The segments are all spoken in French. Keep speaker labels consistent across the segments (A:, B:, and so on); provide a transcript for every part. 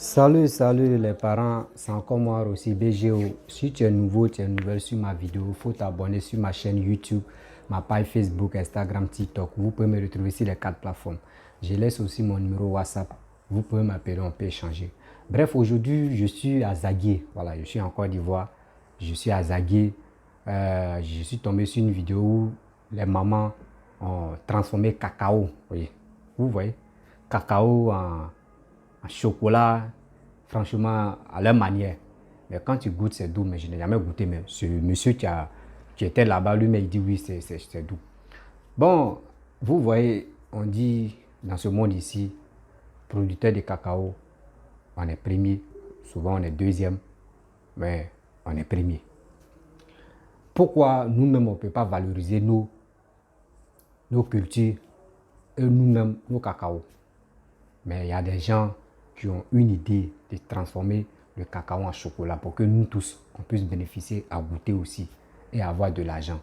A: Salut les parents, c'est encore moi aussi BGO. Si tu es nouveau, tu es nouvelle sur ma vidéo, il faut t'abonner sur ma chaîne YouTube, ma page Facebook, Instagram, TikTok. Vous pouvez me retrouver sur les 4 plateformes. Je laisse aussi mon numéro WhatsApp. Vous pouvez m'appeler, on peut échanger. Bref, aujourd'hui, je suis à Zaguié. Voilà, je suis en Côte d'Ivoire. Je suis à Zaguié. Je suis tombé sur une vidéo où les mamans ont transformé cacao. Vous voyez, cacao en chocolat, franchement, à leur manière. Mais quand tu goûtes, c'est doux, mais je n'ai jamais goûté. Mais ce monsieur qui était là-bas, lui-même, il dit oui, c'est doux. Bon, vous voyez, on dit dans ce monde ici, producteur de cacao, on est premier. Souvent, on est deuxième, mais on est premier. Pourquoi nous-mêmes, on ne peut pas valoriser nos cultures et nous-mêmes, nos cacao? Mais il y a des gens qui ont une idée de transformer le cacao en chocolat pour que nous tous, on puisse bénéficier à goûter aussi et avoir de l'argent.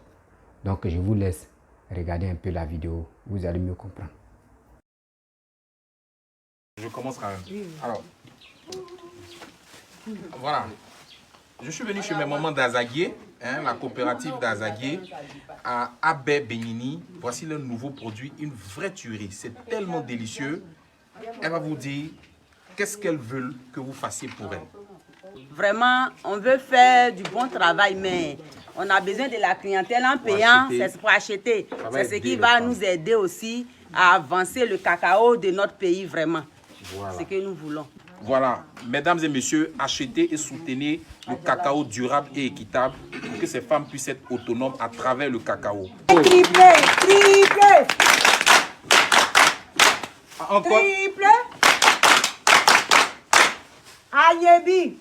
A: Donc, je vous laisse regarder un peu la vidéo, vous allez mieux comprendre.
B: Je commence quand même. Alors, voilà. Je suis venu chez mes mamans d'Azaguié, la coopérative d'Azaguié, à Abé Benini. Voici le nouveau produit, une vraie tuerie. C'est tellement délicieux. Elle va vous dire qu'est-ce qu'elles veulent que vous fassiez pour elles.
C: Vraiment, on veut faire du bon travail, mais on a besoin de la clientèle en payant, c'est pour acheter. C'est ce qui va nous aider aussi à avancer le cacao de notre pays, vraiment. Voilà. Ce que nous voulons.
B: Voilà, mesdames et messieurs, achetez et soutenez le cacao durable et équitable pour que ces femmes puissent être autonomes à travers le cacao.
C: Triplé, triplé.
B: Encore.
C: Triplé. Ayebi.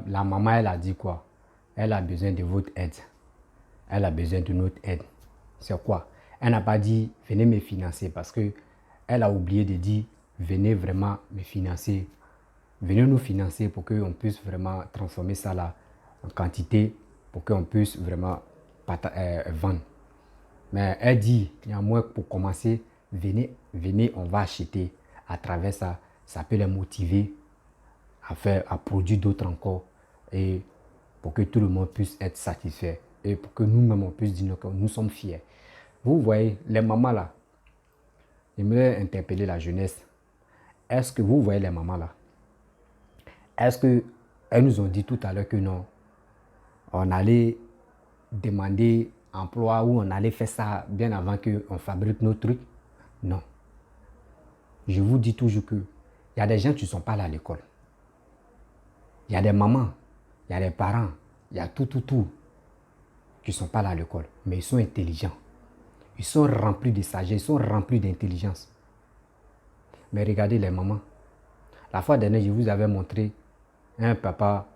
A: La maman, elle a dit quoi? Elle a besoin de votre aide. Elle a besoin de notre aide. C'est quoi? Elle n'a pas dit venez me financer parce que elle a oublié de dire venez vraiment me financer. Venez nous financer pour qu'on puisse vraiment transformer ça là en quantité pour qu'on puisse vraiment vendre. Mais elle dit, il y a moins pour commencer, venez, on va acheter. À travers ça, ça peut les motiver à produire d'autres encore et pour que tout le monde puisse être satisfait et pour que nous-mêmes on puisse dire que nous sommes fiers. Vous voyez, les mamans là, j'aimerais interpeller la jeunesse. Est-ce que vous voyez les mamans là? Est-ce qu'elles nous ont dit tout à l'heure que non, on allait demander emploi ou on allait faire ça bien avant qu'on fabrique nos trucs? Non. Je vous dis toujours que il y a des gens qui ne sont pas là à l'école. Il y a des mamans, il y a des parents, il y a tout qui ne sont pas là à l'école. Mais ils sont intelligents. Ils sont remplis de sagesse, ils sont remplis d'intelligence. Mais regardez les mamans. La fois dernière, je vous avais montré un papa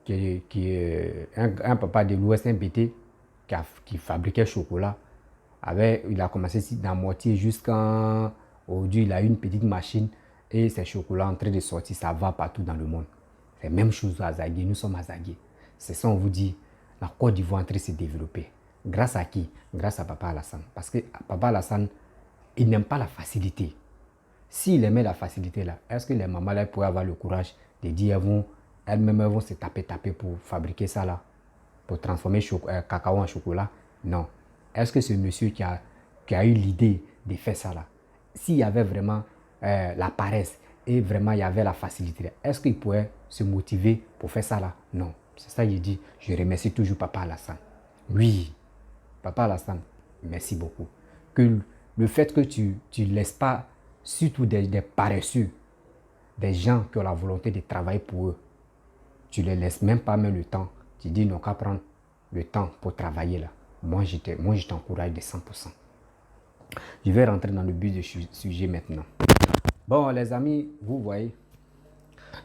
A: un papa de l'Ouest, un BT qui fabriquait chocolat. Il a commencé dans Mortier jusqu'à aujourd'hui, il a une petite machine et ces chocolats en train de sortir, ça va partout dans le monde. C'est la même chose à Zaguié, nous sommes à Zaguié. C'est ça, on vous dit, la Côte d'Ivoire est en train de se développer. Grâce à qui? Grâce à Papa Alassane. Parce que Papa Alassane, il n'aime pas la facilité. S'il aimait la facilité là, est-ce que les mamans là pourraient avoir le courage de dire elles-mêmes vont se taper pour fabriquer ça là, pour transformer cacao en chocolat? Non. Est-ce que ce monsieur qui a eu l'idée de faire ça là, s'il y avait vraiment la paresse et vraiment il y avait la facilité, est-ce qu'il pourrait se motiver pour faire ça là? Non. C'est ça qu'il dit. Je remercie toujours Papa Alassane. Oui, Papa Alassane, merci beaucoup. Que le fait que tu ne laisses pas, surtout des paresseux, des gens qui ont la volonté de travailler pour eux, tu ne les laisses même pas le temps. Tu dis non qu'à prendre le temps pour travailler là. Moi, je t'encourage de 100%. Je vais rentrer dans le but du sujet maintenant. Bon, les amis, vous voyez,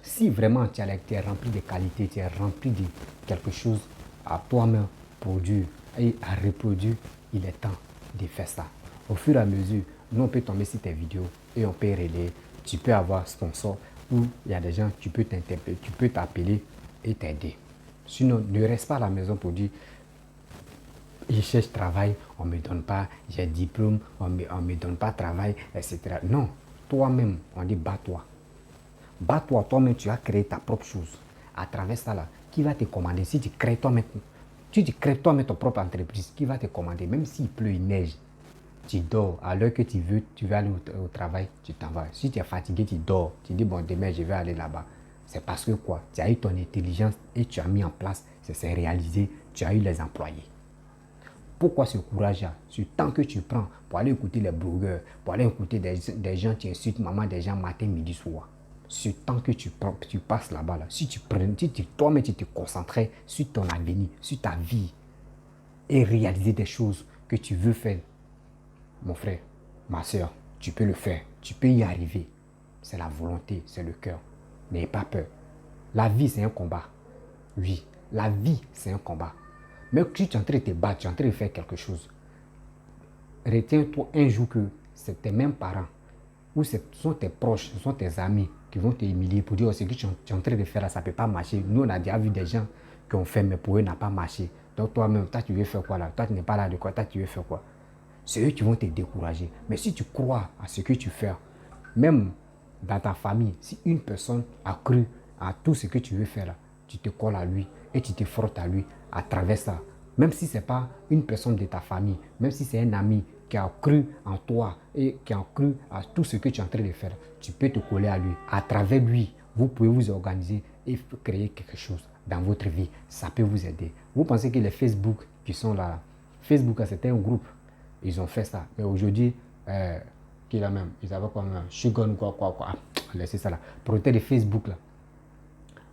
A: si vraiment tu es rempli de qualité, tu es rempli de quelque chose à toi-même produire et à reproduire, il est temps de faire ça. Au fur et à mesure, nous on peut tomber sur tes vidéos et on peut relayer. Tu peux avoir sponsor ou il y a des gens, tu peux t'appeler et t'aider. Sinon, ne reste pas à la maison pour dire je cherche travail, on ne me donne pas, j'ai diplôme, on me donne pas travail, etc. Non, toi-même, on dit bats-toi. Bats-toi, toi-même, tu as créé ta propre chose. À travers ça, là, qui va te commander? Si tu crées toi-même, ton propre entreprise, qui va te commander? Même s'il pleut, il neige, tu dors. À l'heure que tu veux aller au travail, tu t'en vas. Si tu es fatigué, tu dors. Tu dis, bon, demain, je vais aller là-bas. C'est parce que quoi? Tu as eu ton intelligence et tu as mis en place, c'est réalisé, tu as eu les employés. Pourquoi ce courage-là? Ce temps que tu prends pour aller écouter les blogueurs, pour aller écouter des gens qui insultent maman, des gens matin, midi, soir. Ce temps que tu passes là-bas, là, si toi-même tu te concentrais sur ton avenir, sur ta vie et réaliser des choses que tu veux faire, mon frère, ma soeur, tu peux le faire, tu peux y arriver. C'est la volonté, c'est le cœur. N'ayez pas peur. La vie, c'est un combat. Oui, la vie, c'est un combat. Mais si tu es en train de te battre, tu es en train de faire quelque chose, retiens-toi un jour que c'est tes mêmes parents, ou ce sont tes proches, ce sont tes amis qui vont te humilier pour dire oh, ce que tu es en train de faire là, ça ne peut pas marcher. Nous, on a déjà vu des gens qui ont fait, mais pour eux, n'a pas marché. Donc toi-même, toi, tu veux faire quoi là? Toi, tu n'es pas là de quoi? Toi, tu veux faire quoi? C'est eux qui vont te décourager. Mais si tu crois à ce que tu fais, même dans ta famille, si une personne a cru à tout ce que tu veux faire là, tu te colles à lui et tu te frottes à lui à travers ça. Même si ce n'est pas une personne de ta famille, même si c'est un ami qui a cru en toi et qui a cru à tout ce que tu es en train de faire, tu peux te coller à lui. À travers lui, vous pouvez vous organiser et créer quelque chose dans votre vie. Ça peut vous aider. Vous pensez que les Facebook qui sont là, Facebook c'était un groupe, ils ont fait ça. Mais aujourd'hui, qui là même, ils avaient comme un Shigon quoi. Laissez ça là. Propriétaire de Facebook là.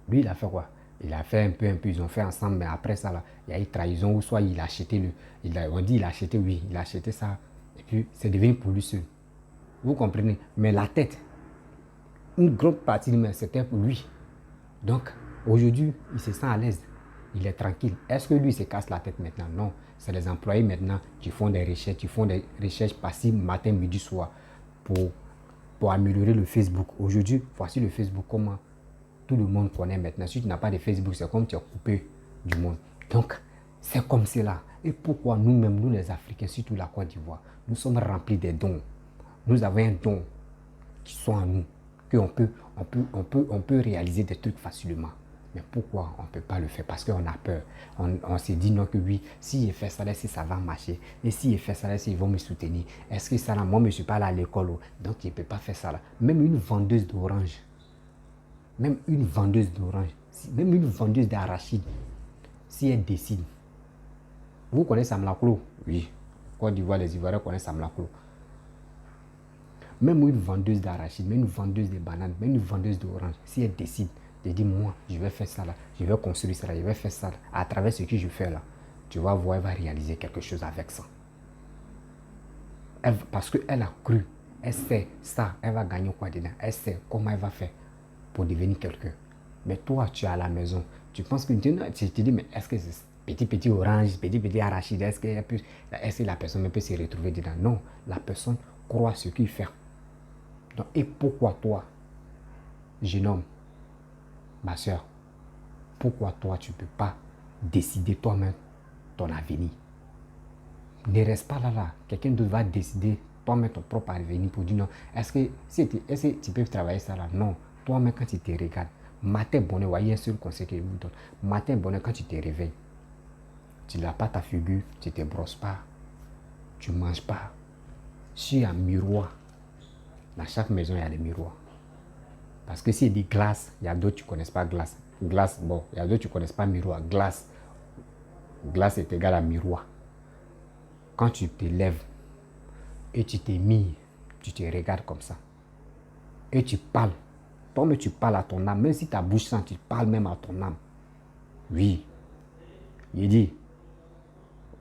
A: Lui, il a fait quoi? Il a fait un peu, ils ont fait ensemble, mais après ça, là, il y a eu trahison, ou soit il a acheté, on dit il a acheté, oui, il a acheté ça, et puis c'est devenu pour lui seul. Vous comprenez? Mais la tête, une grande partie de c'était pour lui. Donc, aujourd'hui, il se sent à l'aise, il est tranquille. Est-ce que lui se casse la tête maintenant? Non, c'est les employés maintenant qui font des recherches passives matin, midi, soir, pour améliorer le Facebook. Aujourd'hui, voici le Facebook, comment tout le monde connaît maintenant. Si tu n'as pas de Facebook, c'est comme tu es coupé du monde. Donc, c'est comme cela. Et pourquoi nous-mêmes, nous les Africains, surtout la Côte d'Ivoire, nous sommes remplis des dons. Nous avons un don qui sont en nous, qu'on peut réaliser des trucs facilement. Mais pourquoi on ne peut pas le faire? Parce qu'on a peur. On s'est dit non que oui, si je fais ça, là, si ça va marcher. Et si je fais ça, là, si ils vont me soutenir. Est-ce que ça, là, moi, je ne suis pas là à l'école. Donc, je ne peux pas faire ça. Là. Même une vendeuse d'orange, même une vendeuse d'orange, même une vendeuse d'arachide, si elle décide. Vous connaissez Sam Laclos? Oui. Côte d'Ivoire, les Ivoiriens connaissent Sam Laclos. Même une vendeuse d'arachide, même une vendeuse de bananes, même une vendeuse d'orange, si elle décide de dire moi, je vais faire ça là, je vais construire ça là, je vais faire ça là, à travers ce que je fais là, tu vas voir, elle va réaliser quelque chose avec ça. Parce qu'elle a cru, elle sait ça, elle va gagner quoi dedans, elle sait comment elle va faire pour devenir quelqu'un. Mais toi, tu es à la maison, tu penses que tu te dis, mais est-ce que c'est petit orange, petit arachide, est-ce que la personne peut se retrouver dedans? Non, la personne croit ce qu'il fait. Donc, et pourquoi toi, jeune homme, ma soeur, pourquoi toi, tu ne peux pas décider toi-même ton avenir? Ne reste pas là. Quelqu'un d'autre va décider toi-même ton propre avenir pour dire non. Est-ce que tu peux travailler ça là? Non. Toi-même, quand tu te regardes, matin bonheur, voyez un seul conseil que je vous donne. Matin bonheur, quand tu te réveilles, tu n'as pas ta figure, tu ne te brosses pas, tu ne manges pas. Sur un miroir, dans chaque maison, il y a des miroirs. Parce que s'il dit glace, il y a d'autres qui ne connaissent pas glace. Glace, bon, il y a d'autres qui ne connaissent pas miroir. Glace est égal à miroir. Quand tu te lèves et tu t'es mis, tu te regardes comme ça. Et tu parles. Toi-même, tu parles à ton âme. Même si ta bouche sent, tu parles même à ton âme. Oui. Il dit,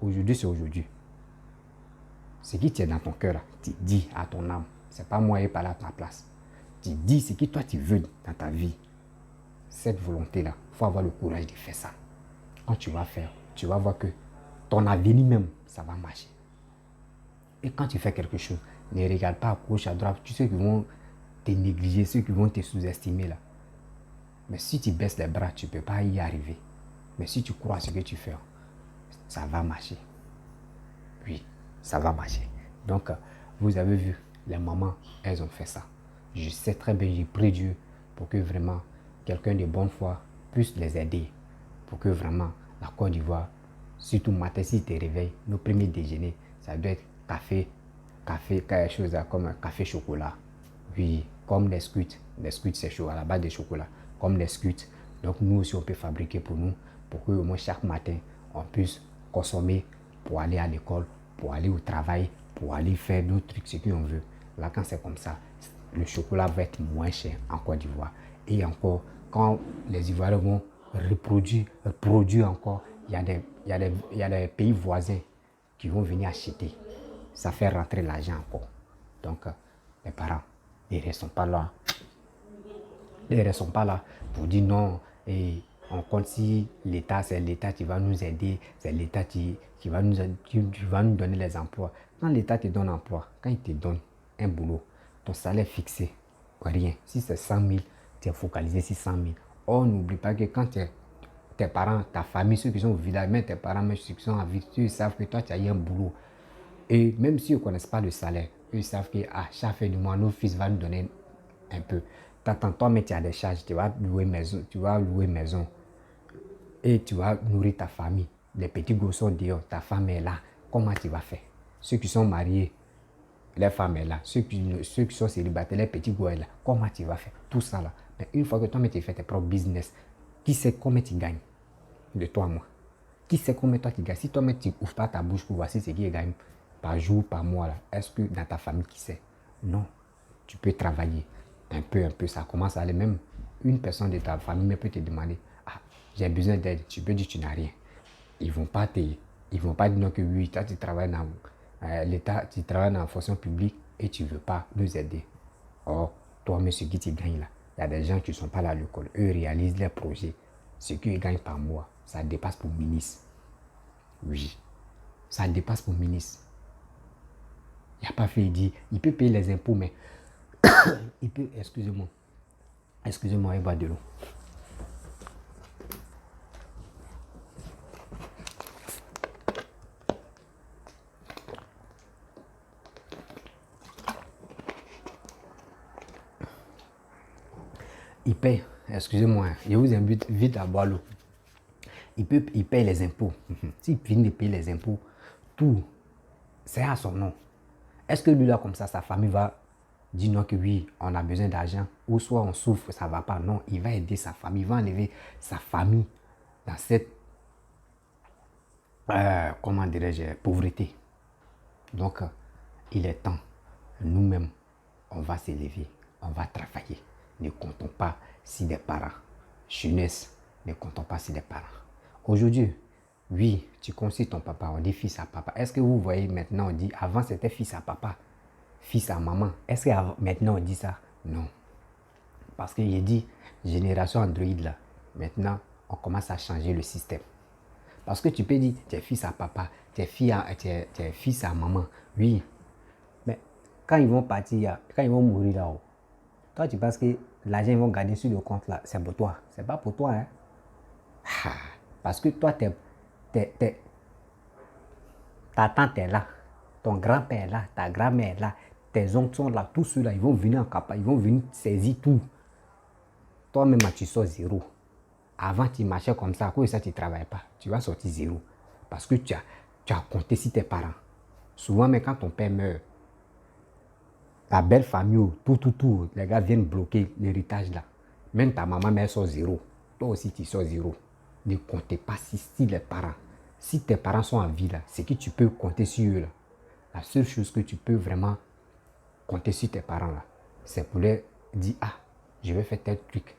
A: aujourd'hui, c'est aujourd'hui. Ce qui tient dans ton cœur, tu dis à ton âme. Ce n'est pas moi qui parle à ta place. Tu dis ce que toi tu veux dans ta vie. Cette volonté-là, il faut avoir le courage de faire ça. Quand tu vas faire, tu vas voir que ton avenir même, ça va marcher. Et quand tu fais quelque chose, ne regarde pas à gauche, à droite. Tu sais qu'ils vont te négliger, ceux qui vont te sous-estimer là. Mais si tu baisses les bras, tu ne peux pas y arriver. Mais si tu crois à ce que tu fais, ça va marcher. oui, ça va marcher. Donc, vous avez vu, les mamans, elles ont fait ça. Je sais très bien, j'ai prié Dieu pour que vraiment quelqu'un de bonne foi puisse les aider. Pour que vraiment la Côte d'Ivoire, surtout matin, si tu te réveilles, nos premiers déjeuners, ça doit être café, quelque chose comme café chocolat. Oui, comme les scuds c'est chaud, à la base de chocolat, comme les scuds. Donc nous aussi on peut fabriquer pour nous, pour que au moins chaque matin on puisse consommer pour aller à l'école, pour aller au travail, pour aller faire d'autres trucs, ce qu'on veut. Là quand c'est comme ça, le chocolat va être moins cher en Côte d'Ivoire. Et encore, quand les Ivoiriens vont produire encore, il y a des pays voisins qui vont venir acheter. Ça fait rentrer l'argent encore. Donc, les parents, ils ne sont pas là. Ils ne sont pas là pour dire non. Et on compte si l'État, c'est l'État qui va nous aider, c'est l'État qui va nous donner les emplois. Quand l'État te donne un emploi, quand il te donne un boulot, ton salaire est fixé, rien. Si c'est 100 000, tu es focalisé sur 100 000. Or, n'oublie pas que quand tes parents, ta famille, ceux qui sont au village, même tes parents, même ceux qui sont en ville, ils savent que toi, tu as eu un boulot. Et même s'ils ne connaissent pas le salaire, ils savent que à chaque fin du mois, nos fils vont nous donner un peu. T'attends, toi, mais tu as des charges, tu vas louer maison et tu vas nourrir ta famille. Les petits gosses sont dehors, ta femme est là. Comment tu vas faire? Ceux qui sont mariés, les femmes sont là. Ceux qui sont célibataires, les petits gosses sont là. Comment tu vas faire? Tout ça là. Mais une fois que toi, tu fais tes propres business, qui sait combien tu gagnes de toi à moi? Qui sait combien toi tu gagnes? Si toi, tu n'ouvres pas ta bouche pour voir si c'est qui gagne par jour, par mois, est-ce que dans ta famille, qui sait? Non. Tu peux travailler un peu, ça commence à aller. Même une personne de ta famille peut te demander, ah, j'ai besoin d'aide. Tu peux dire tu n'as rien. Ils vont pas dire non que oui, toi tu travailles dans l'État, tu travailles dans la fonction publique et tu ne veux pas nous aider. Or, toi-même, ce qui tu gagnes là, il y a des gens qui ne sont pas là à l'école. Eux réalisent leurs projets. Ce qu'ils gagnent par mois, ça dépasse pour ministre. Oui, ça dépasse pour ministre. Il n'y a pas fait, il peut payer les impôts, mais il peut, excusez-moi, il boit de l'eau. Il paye, excusez-moi, je vous invite vite à boire l'eau. Il paye les impôts. S'il finit de payer les impôts, tout, c'est à son nom. Est-ce que lui là, comme ça, sa famille va dire non que oui, on a besoin d'argent, ou soit on souffre, ça ne va pas. Non, il va aider sa famille, il va enlever sa famille dans cette, comment dirais-je, pauvreté. Donc, il est temps, nous-mêmes, on va s'élever, on va travailler. Ne comptons pas si des parents. Jeunesse, ne comptons pas si des parents. Aujourd'hui, oui, tu considères ton papa, on dit fils à papa. Est-ce que vous voyez maintenant, on dit, avant c'était fils à papa, fils à maman. Est-ce que maintenant on dit ça? Non. Parce que j'ai dit, génération Android là, maintenant on commence à changer le système. Parce que tu peux dire, tu es fils à papa, tu es fils à maman. Oui. Mais quand ils vont partir, quand ils vont mourir là-haut, toi tu penses que l'argent ils vont garder sur le compte là, c'est pour toi. C'est pas pour toi, hein. Parce que toi, ta tante est là, ton grand-père est là, ta grand-mère est là, tes oncles sont là, tous ceux-là, ils vont venir en capa, ils vont venir saisir tout. Toi-même, tu sors zéro. Avant, tu marchais comme ça, à cause de ça, tu ne travailles pas. Tu vas sortir zéro. Parce que tu as compté sur tes parents. Souvent, mais quand ton père meurt, ta belle famille, tout, les gars viennent bloquer l'héritage là. Même ta maman, mais elle sort zéro. Toi aussi, tu sors zéro. Ne comptez pas si les parents. Si tes parents sont en vie là, c'est que tu peux compter sur eux là. La seule chose que tu peux vraiment compter sur tes parents là, c'est pour leur dire, ah, je vais faire tel truc.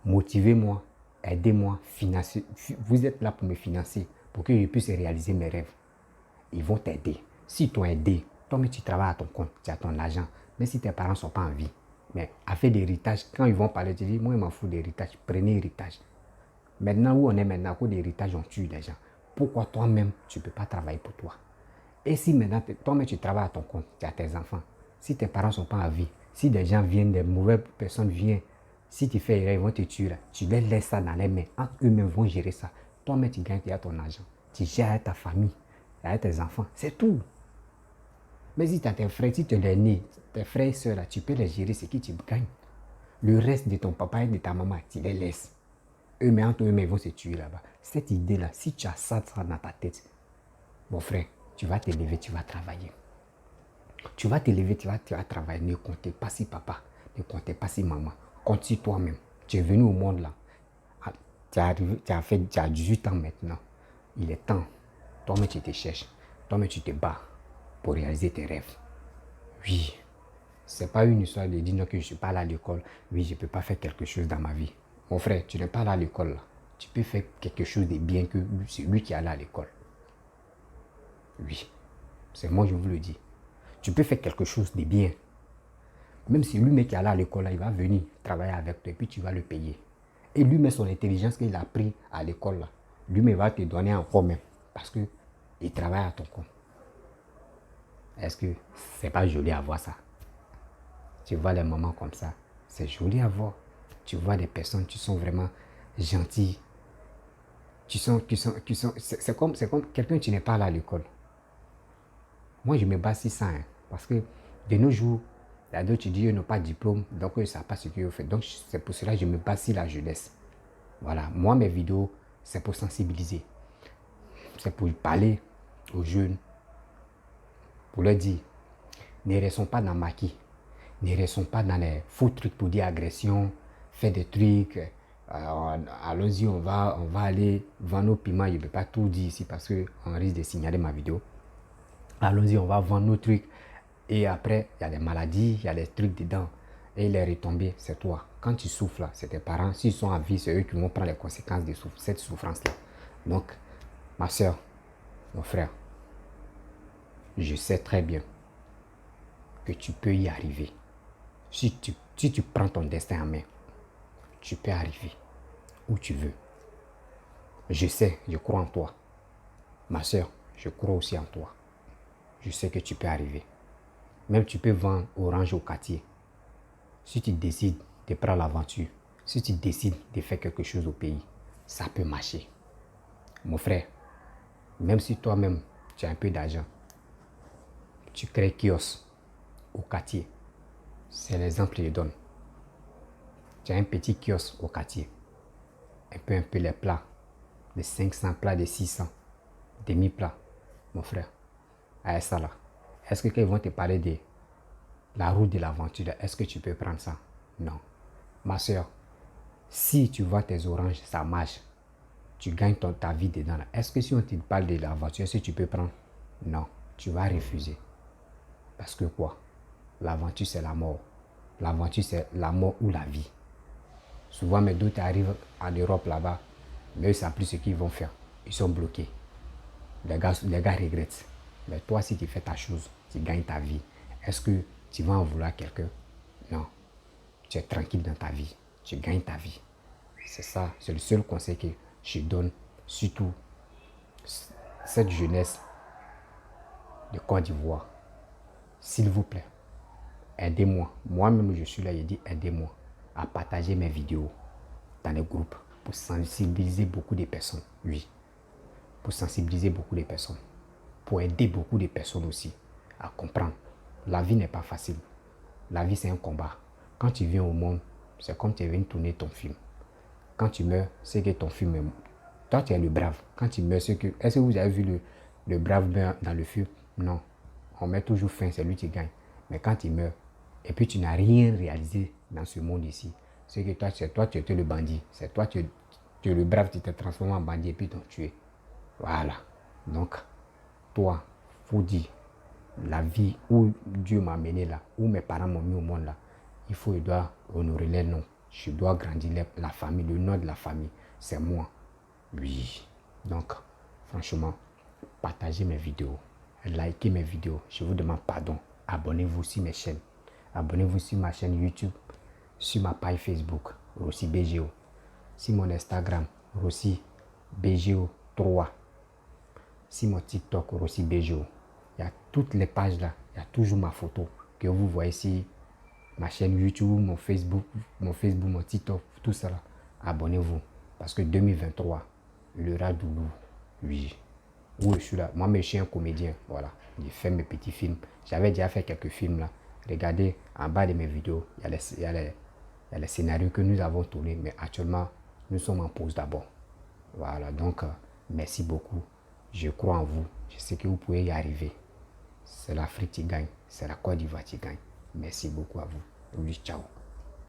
A: Motivez-moi, aidez-moi, financez. Vous êtes là pour me financer, pour que je puisse réaliser mes rêves. Ils vont t'aider. S'ils t'ont aidé, toi mais tu travailles à ton compte, tu as ton argent. Mais si tes parents ne sont pas en vie, mais affaire d'héritage, quand ils vont parler, tu dis, moi je m'en fous d'héritage, prenez héritage. Maintenant où on est maintenant, à cause d'héritage, on tue les gens. Pourquoi toi-même, tu ne peux pas travailler pour toi? Et si maintenant, toi-même, tu travailles à ton compte, tu as tes enfants, si tes parents ne sont pas en vie, si des gens viennent, des mauvaises personnes viennent, si tu fais erreur, ils vont te tuer, là, tu les laisses ça dans les mains, entre eux-mêmes vont gérer ça. Toi-même, tu gagnes, tu as ton argent, tu gères ta famille, avec tes enfants, c'est tout. Mais si tu as tes frères, si tu es né, tes frères et soeurs, là, tu peux les gérer, ce qui tu gagnes. Le reste de ton papa et de ta maman, tu les laisses. Eux, entre eux, ils vont se tuer là-bas. Cette idée-là, si tu as ça dans ta tête, mon frère, tu vas te lever, tu vas travailler. Tu vas te lever, tu vas travailler. Ne comptez pas si papa, ne comptez pas si maman. Compte sur toi-même. Tu es venu au monde là. Tu as 18 ans maintenant. Il est temps. Toi-même, tu te cherches. Toi-même, tu te bats pour réaliser tes rêves. Oui. Ce n'est pas une histoire de dire non, que je ne suis pas allé à l'école. Oui, je ne peux pas faire quelque chose dans ma vie. Mon frère, tu n'es pas allé à l'école là. Tu peux faire quelque chose de bien que celui qui est allé à l'école. Oui. C'est moi, je vous le dis. Tu peux faire quelque chose de bien. Même si lui, mec qui est allé à l'école là, il va venir travailler avec toi et puis tu vas le payer. Et lui, met son intelligence qu'il a pris à l'école là, lui, va te donner encore même. Parce qu'il travaille à ton compte. Est-ce que c'est pas joli à voir ça? Tu vois les moments comme ça, c'est joli à voir. Tu vois des personnes qui sont vraiment gentilles. C'est comme quelqu'un qui n'est pas là à l'école. Moi, je me bats sur ça. Hein, parce que de nos jours, il y a d'autres qui disent qu'ils n'ont pas de diplôme, donc ils ne savent pas ce qu'ils ont fait. Donc, c'est pour cela que je me bats sur la jeunesse. Voilà, moi, mes vidéos, c'est pour sensibiliser. C'est pour parler aux jeunes. Pour leur dire, ne restons pas dans le maquis. Ne restons pas dans les faux trucs pour dire agression, faire des trucs. Allons-y, on va aller vendre nos piments. Je ne peux pas tout dire ici parce qu'on risque de signaler ma vidéo. Allons-y, on va vendre nos trucs. Et après, il y a des maladies, il y a des trucs dedans. Et les retombées, c'est toi. Quand tu souffres, là, c'est tes parents. S'ils sont en vie, c'est eux qui vont prendre les conséquences de cette souffrance-là. Donc, ma soeur, mon frère, je sais très bien que tu peux y arriver. Si tu prends ton destin en main, tu peux arriver où tu veux. Je sais, je crois en toi. Ma soeur, je crois aussi en toi. Je sais que tu peux arriver. Même tu peux vendre orange au quartier. Si tu décides de prendre l'aventure, si tu décides de faire quelque chose au pays, ça peut marcher. Mon frère, même si toi-même, tu as un peu d'argent, tu crées kiosque au quartier. C'est l'exemple que je donne. Tu as un petit kiosque au quartier. Un peu les plats. De 500 plats, de 600. Demi-plats. Mon frère, avec ça là, est-ce que quand ils vont te parler de la route de l'aventure, est-ce que tu peux prendre ça? Non. Ma soeur, si tu vois tes oranges, ça marche. Tu gagnes ta vie dedans. Est-ce que si on te parle de l'aventure, est-ce que tu peux prendre? Non. Tu vas refuser. Parce que quoi? L'aventure, c'est la mort. L'aventure, c'est la mort ou la vie. Souvent, mes doutes arrivent en Europe là-bas, mais eux ne savent plus ce qu'ils vont faire. Ils sont bloqués. Les gars regrettent. Mais toi, si tu fais ta chose, tu gagnes ta vie, est-ce que tu vas en vouloir quelqu'un? Non. Tu es tranquille dans ta vie. Tu gagnes ta vie. C'est ça, c'est le seul conseil que je donne, surtout cette jeunesse de Côte d'Ivoire. S'il vous plaît, aidez-moi. Moi-même, je suis là, je dis aidez-moi à partager mes vidéos dans les groupes pour sensibiliser beaucoup de personnes. Oui, pour sensibiliser beaucoup de personnes. Pour aider beaucoup de personnes aussi à comprendre. La vie n'est pas facile. La vie, c'est un combat. Quand tu viens au monde, c'est comme tu es venu tourner ton film. Quand tu meurs, c'est que ton film est... Toi, tu es le brave. Quand tu meurs, c'est que... Est-ce que vous avez vu le brave meurt dans le film? Non. On met toujours fin, c'est lui qui gagne. Mais quand tu meurs, et puis tu n'as rien réalisé dans ce monde ici, c'est que toi, tu étais le bandit. C'est toi, tu es le brave, tu t'es transformé en bandit et puis t'ont tué. Voilà. Donc, toi, faut dire, la vie où Dieu m'a mené là, où mes parents m'ont mis au monde là, je dois honorer les noms. Je dois grandir la famille, le nom de la famille, c'est moi. Oui. Donc, franchement, partagez mes vidéos, likez mes vidéos. Je vous demande pardon. Abonnez-vous sur mes chaînes. Abonnez-vous sur ma chaîne YouTube, sur ma page Facebook, Rossi BGO, sur mon Instagram, Rossi BGO 3, sur mon TikTok, Rossi BGO. Il y a toutes les pages là, il y a toujours ma photo que vous voyez ici. Ma chaîne YouTube, mon Facebook, mon TikTok, tout ça là. Abonnez-vous. Parce que 2023, le Radoulou, oui, où je suis là. Moi, mais je suis un comédien. Voilà. J'ai fait mes petits films. J'avais déjà fait quelques films là. Regardez en bas de mes vidéos, il y a les scénarios que nous avons tournés. Mais actuellement, nous sommes en pause d'abord. Voilà. Donc, merci beaucoup. Je crois en vous. Je sais que vous pouvez y arriver. C'est l'Afrique qui gagne. C'est la Côte d'Ivoire qui gagne. Merci beaucoup à vous. Oui, ciao.